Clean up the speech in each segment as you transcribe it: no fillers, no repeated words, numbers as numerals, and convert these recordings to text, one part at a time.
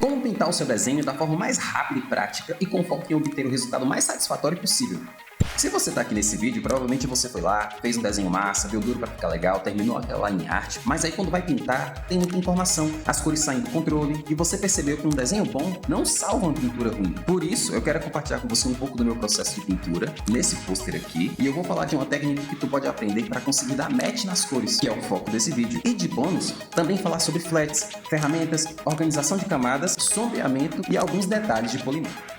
Como pintar o seu desenho da forma mais rápida e prática e com foco em obter o resultado mais satisfatório possível. Se você está aqui nesse vídeo, provavelmente você foi lá, fez um desenho massa, viu duro para ficar legal, terminou aquela line art, mas aí quando vai pintar, tem muita informação, as cores saem do controle e você percebeu que um desenho bom não salva uma pintura ruim. Por isso, eu quero compartilhar com você um pouco do meu processo de pintura nesse pôster aqui e eu vou falar de uma técnica que tu pode aprender para conseguir dar match nas cores, que é o foco desse vídeo. E de bônus, também falar sobre flats, ferramentas, organização de camadas, sombreamento e alguns detalhes de polimento.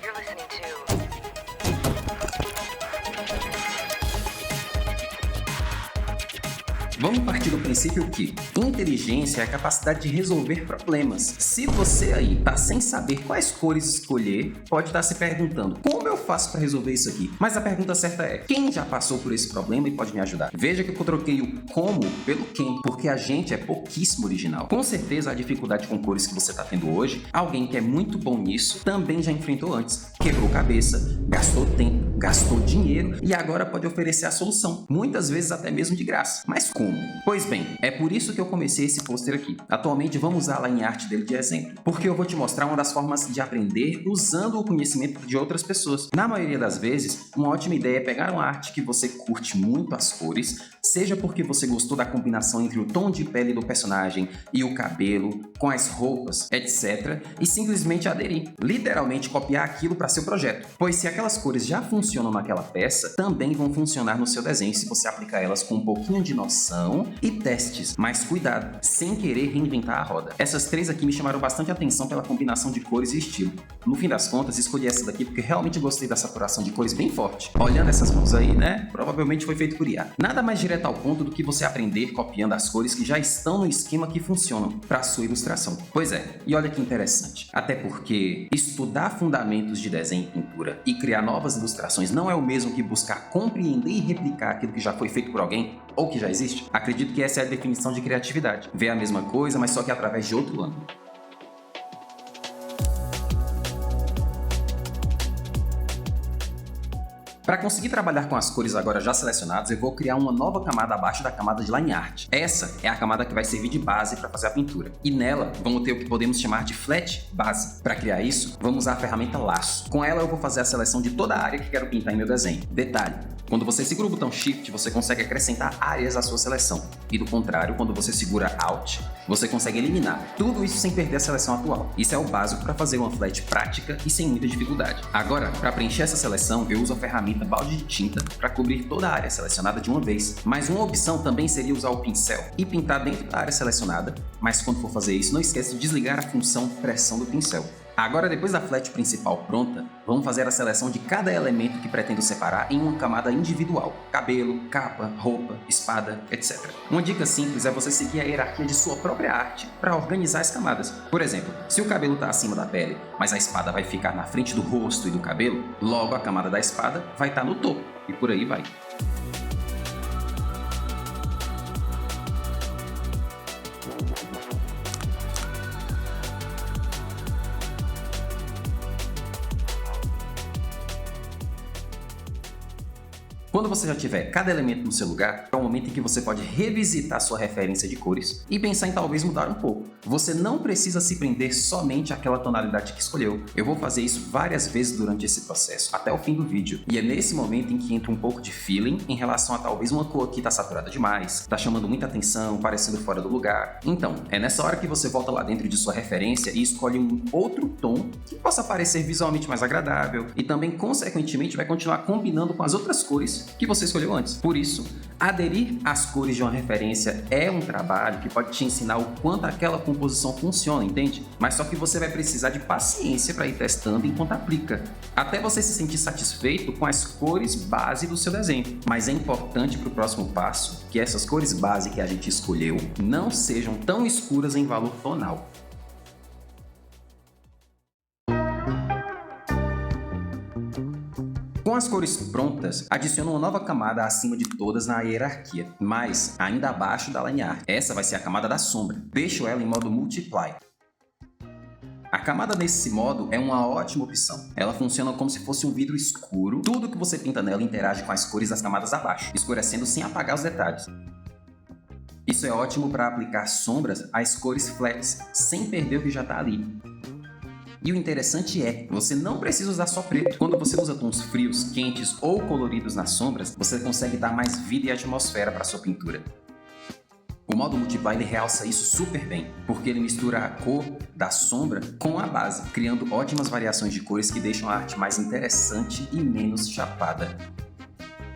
Vamos partir do princípio que inteligência é a capacidade de resolver problemas. Se você aí tá sem saber quais cores escolher, pode estar se perguntando, como eu faço para resolver isso aqui? Mas a pergunta certa é, quem já passou por esse problema e pode me ajudar? Veja que eu troquei o como pelo quem, porque a gente é pouquíssimo original. Com certeza a dificuldade com cores que você tá tendo hoje, alguém que é muito bom nisso também já enfrentou antes. Quebrou cabeça, gastou tempo, gastou dinheiro e agora pode oferecer a solução, muitas vezes até mesmo de graça. Mas como? Pois bem, é por isso que eu comecei esse pôster aqui. Atualmente vamos usar a line art dele de exemplo, porque eu vou te mostrar uma das formas de aprender usando o conhecimento de outras pessoas. Na maioria das vezes, uma ótima ideia é pegar uma arte que você curte muito as cores, seja porque você gostou da combinação entre o tom de pele do personagem e o cabelo, com as roupas, etc, e simplesmente aderir. Literalmente copiar aquilo para seu projeto, pois se aquelas cores já funcionam naquela peça, também vão funcionar no seu desenho se você aplicar elas com um pouquinho de noção e testes, mas cuidado, sem querer reinventar a roda. Essas três aqui me chamaram bastante atenção pela combinação de cores e estilo. No fim das contas, escolhi essa daqui porque realmente gostei da saturação de cores bem forte. Olhando essas mãos aí, né? Provavelmente foi feito por IA. Nada mais direto ao ponto do que você aprender copiando as cores que já estão no esquema que funcionam para sua ilustração. Pois é, e olha que interessante. Até porque estudar fundamentos de desenho e pintura e criar novas ilustrações não é o mesmo que buscar compreender e replicar aquilo que já foi feito por alguém ou que já existe. Acredito que essa é a definição de criatividade. Ver a mesma coisa, mas só que através de outro ângulo. Para conseguir trabalhar com as cores agora já selecionadas, eu vou criar uma nova camada abaixo da camada de line art. Essa é a camada que vai servir de base para fazer a pintura. E nela, vamos ter o que podemos chamar de flat base. Para criar isso, vamos usar a ferramenta laço. Com ela eu vou fazer a seleção de toda a área que quero pintar em meu desenho. Detalhe, quando você segura o botão Shift, você consegue acrescentar áreas à sua seleção. E do contrário, quando você segura Alt, você consegue eliminar. Tudo isso sem perder a seleção atual. Isso é o básico para fazer uma flat prática e sem muita dificuldade. Agora, para preencher essa seleção, eu uso a ferramenta balde de tinta para cobrir toda a área selecionada de uma vez. Mas uma opção também seria usar o pincel e pintar dentro da área selecionada, mas quando for fazer isso, não esqueça de desligar a função pressão do pincel. Agora, depois da flat principal pronta, vamos fazer a seleção de cada elemento que pretendo separar em uma camada individual. Cabelo, capa, roupa, espada, etc. Uma dica simples é você seguir a hierarquia de sua própria arte para organizar as camadas. Por exemplo, se o cabelo está acima da pele, mas a espada vai ficar na frente do rosto e do cabelo, logo a camada da espada vai estar no topo, e por aí vai. Quando você já tiver cada elemento no seu lugar, é o momento em que você pode revisitar sua referência de cores e pensar em talvez mudar um pouco. Você não precisa se prender somente àquela tonalidade que escolheu. Eu vou fazer isso várias vezes durante esse processo, até o fim do vídeo. E é nesse momento em que entra um pouco de feeling em relação a talvez uma cor que está saturada demais, está chamando muita atenção, parecendo fora do lugar. Então, é nessa hora que você volta lá dentro de sua referência e escolhe um outro tom que possa parecer visualmente mais agradável e também, consequentemente, vai continuar combinando com as outras cores que você escolheu antes. Por isso, aderir às cores de uma referência é um trabalho que pode te ensinar o quanto aquela composição funciona, entende? Mas só que você vai precisar de paciência para ir testando enquanto aplica, até você se sentir satisfeito com as cores base do seu desenho. Mas é importante para o próximo passo que essas cores base que a gente escolheu não sejam tão escuras em valor tonal. Com as cores prontas, adiciona uma nova camada acima de todas na hierarquia, mas ainda abaixo da line art. Essa vai ser a camada da sombra. Deixo ela em modo Multiply. A camada nesse modo é uma ótima opção. Ela funciona como se fosse um vidro escuro. Tudo que você pinta nela interage com as cores das camadas abaixo, escurecendo sem apagar os detalhes. Isso é ótimo para aplicar sombras às cores flats, sem perder o que já está ali. E o interessante é, você não precisa usar só preto. Quando você usa tons frios, quentes ou coloridos nas sombras, você consegue dar mais vida e atmosfera para sua pintura. O modo Multiply ele realça isso super bem, porque ele mistura a cor da sombra com a base, criando ótimas variações de cores que deixam a arte mais interessante e menos chapada.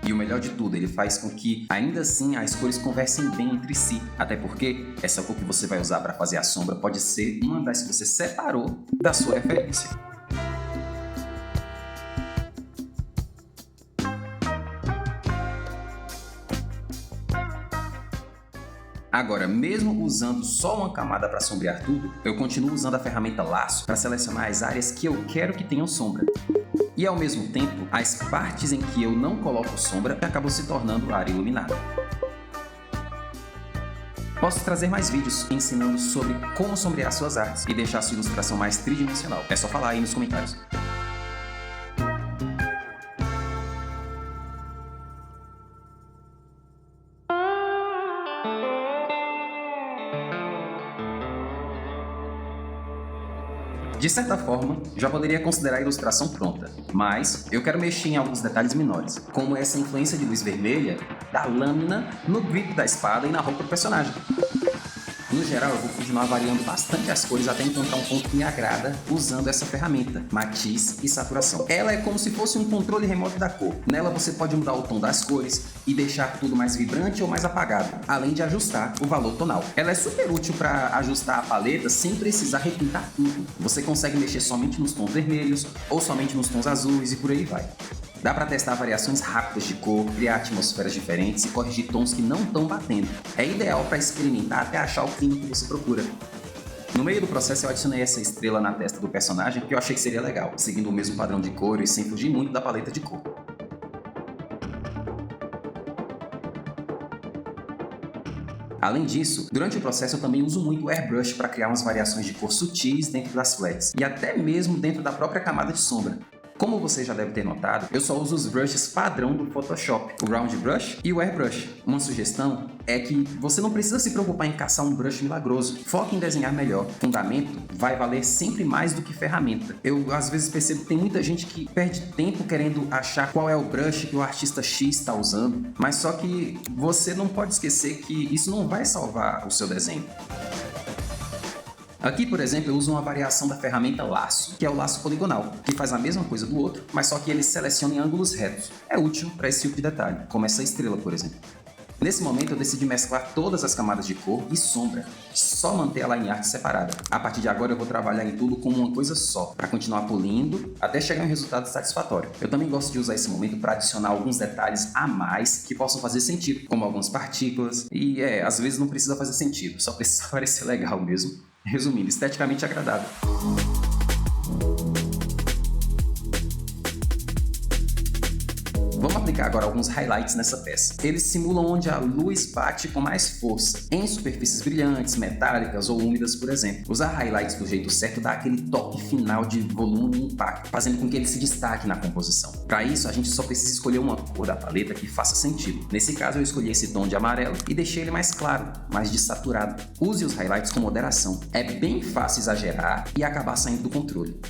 E o melhor de tudo, ele faz com que, ainda assim, as cores conversem bem entre si. Até porque essa cor que você vai usar para fazer a sombra pode ser uma das que você separou da sua referência. Agora, mesmo usando só uma camada para sombrear tudo, eu continuo usando a ferramenta Laço para selecionar as áreas que eu quero que tenham sombra. E ao mesmo tempo, as partes em que eu não coloco sombra acabam se tornando área iluminada. Posso trazer mais vídeos ensinando sobre como sombrear suas artes e deixar sua ilustração mais tridimensional. É só falar aí nos comentários. De certa forma, já poderia considerar a ilustração pronta, mas eu quero mexer em alguns detalhes menores, como essa influência de luz vermelha da lâmina no grip da espada e na roupa do personagem. No geral, eu vou continuar variando bastante as cores até encontrar um ponto que me agrada usando essa ferramenta, matiz e saturação. Ela é como se fosse um controle remoto da cor. Nela você pode mudar o tom das cores e deixar tudo mais vibrante ou mais apagado, além de ajustar o valor tonal. Ela é super útil para ajustar a paleta sem precisar repintar tudo. Você consegue mexer somente nos tons vermelhos ou somente nos tons azuis e por aí vai. Dá para testar variações rápidas de cor, criar atmosferas diferentes e corrigir tons que não estão batendo. É ideal para experimentar até achar o clima que você procura. No meio do processo eu adicionei essa estrela na testa do personagem que eu achei que seria legal, seguindo o mesmo padrão de cores sem fugir muito da paleta de cor. Além disso, durante o processo eu também uso muito o airbrush para criar umas variações de cor sutis dentro das flats e até mesmo dentro da própria camada de sombra. Como você já deve ter notado, eu só uso os brushes padrão do Photoshop, o Round Brush e o Airbrush. Uma sugestão é que você não precisa se preocupar em caçar um brush milagroso. Foque em desenhar melhor. Fundamento vai valer sempre mais do que ferramenta. Eu às vezes percebo que tem muita gente que perde tempo querendo achar qual é o brush que o artista X está usando, mas só que você não pode esquecer que isso não vai salvar o seu desenho. Aqui, por exemplo, eu uso uma variação da ferramenta Laço, que é o laço poligonal, que faz a mesma coisa do outro, mas só que ele seleciona em ângulos retos. É útil para esse tipo de detalhe, como essa estrela, por exemplo. Nesse momento, eu decidi mesclar todas as camadas de cor e sombra, só manter a line art separada. A partir de agora, eu vou trabalhar em tudo como uma coisa só, para continuar polindo até chegar em um resultado satisfatório. Eu também gosto de usar esse momento para adicionar alguns detalhes a mais que possam fazer sentido, como algumas partículas, e às vezes não precisa fazer sentido, só precisa parecer legal mesmo. Resumindo, esteticamente agradável. Vamos aplicar agora alguns highlights nessa peça. Eles simulam onde a luz bate com mais força, em superfícies brilhantes, metálicas ou úmidas, por exemplo. Usar highlights do jeito certo dá aquele toque final de volume e impacto, fazendo com que ele se destaque na composição. Para isso, a gente só precisa escolher uma cor da paleta que faça sentido. Nesse caso, eu escolhi esse tom de amarelo e deixei ele mais claro, mais desaturado. Use os highlights com moderação. É bem fácil exagerar e acabar saindo do controle.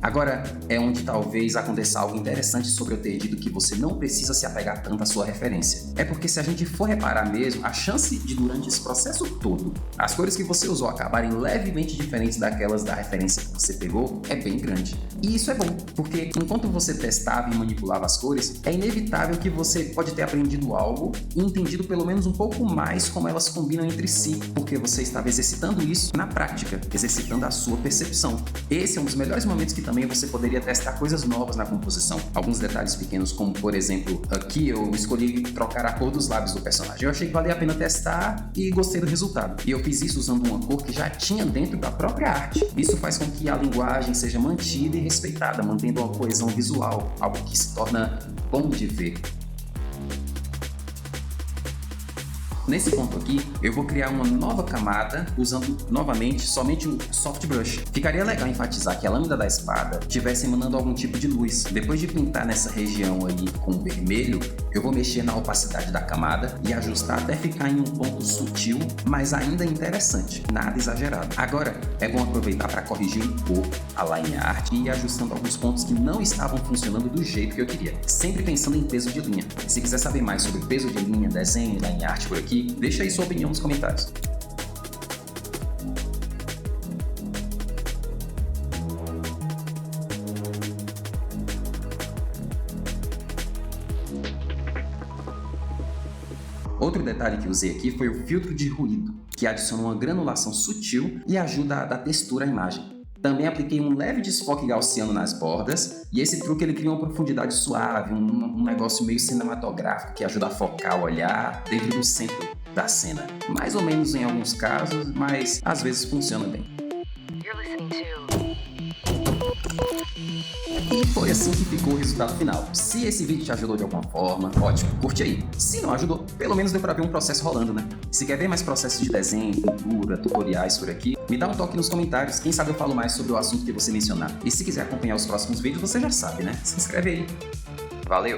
Agora é onde talvez aconteça algo interessante sobre eu ter dito que você não precisa se apegar tanto à sua referência. É porque se a gente for reparar mesmo, a chance de durante esse processo todo, as cores que você usou acabarem levemente diferentes daquelas da referência que você pegou é bem grande. E isso é bom, porque enquanto você testava e manipulava as cores, é inevitável que você pode ter aprendido algo e entendido pelo menos um pouco mais como elas combinam entre si, porque você estava exercitando isso na prática, exercitando a sua percepção. Esse é um dos melhores momentos que também você poderia testar coisas novas na composição. Alguns detalhes pequenos, como por exemplo, aqui eu escolhi trocar a cor dos lábios do personagem. Eu achei que valia a pena testar e gostei do resultado. E eu fiz isso usando uma cor que já tinha dentro da própria arte. Isso faz com que a linguagem seja mantida e respeitada, mantendo uma coesão visual, algo que se torna bom de ver. Nesse ponto aqui, eu vou criar uma nova camada usando novamente somente o Soft Brush. Ficaria legal enfatizar que a lâmina da espada estivesse emanando algum tipo de luz. Depois de pintar nessa região aí com vermelho, Eu vou mexer na opacidade da camada e ajustar até ficar em um ponto sutil, mas ainda interessante, nada exagerado. Agora, é bom aproveitar para corrigir um pouco a line art e ir ajustando alguns pontos que não estavam funcionando do jeito que eu queria, sempre pensando em peso de linha. Se quiser saber mais sobre peso de linha, desenho e line art por aqui, deixa aí sua opinião nos comentários. Outro detalhe que usei aqui foi o filtro de ruído, que adiciona uma granulação sutil e ajuda a dar textura à imagem. Também apliquei um leve desfoque gaussiano nas bordas, e esse truque ele cria uma profundidade suave, um negócio meio cinematográfico que ajuda a focar o olhar dentro do centro da cena. Mais ou menos em alguns casos, mas às vezes funciona bem. E foi assim que ficou o resultado final. Se esse vídeo te ajudou de alguma forma, ótimo, curte aí. Se não ajudou, pelo menos deu pra ver um processo rolando, né? Se quer ver mais processos de desenho, pintura, tutoriais por aqui, me dá um toque nos comentários, quem sabe eu falo mais sobre o assunto que você mencionar. E se quiser acompanhar os próximos vídeos, você já sabe, né? Se inscreve aí. Valeu!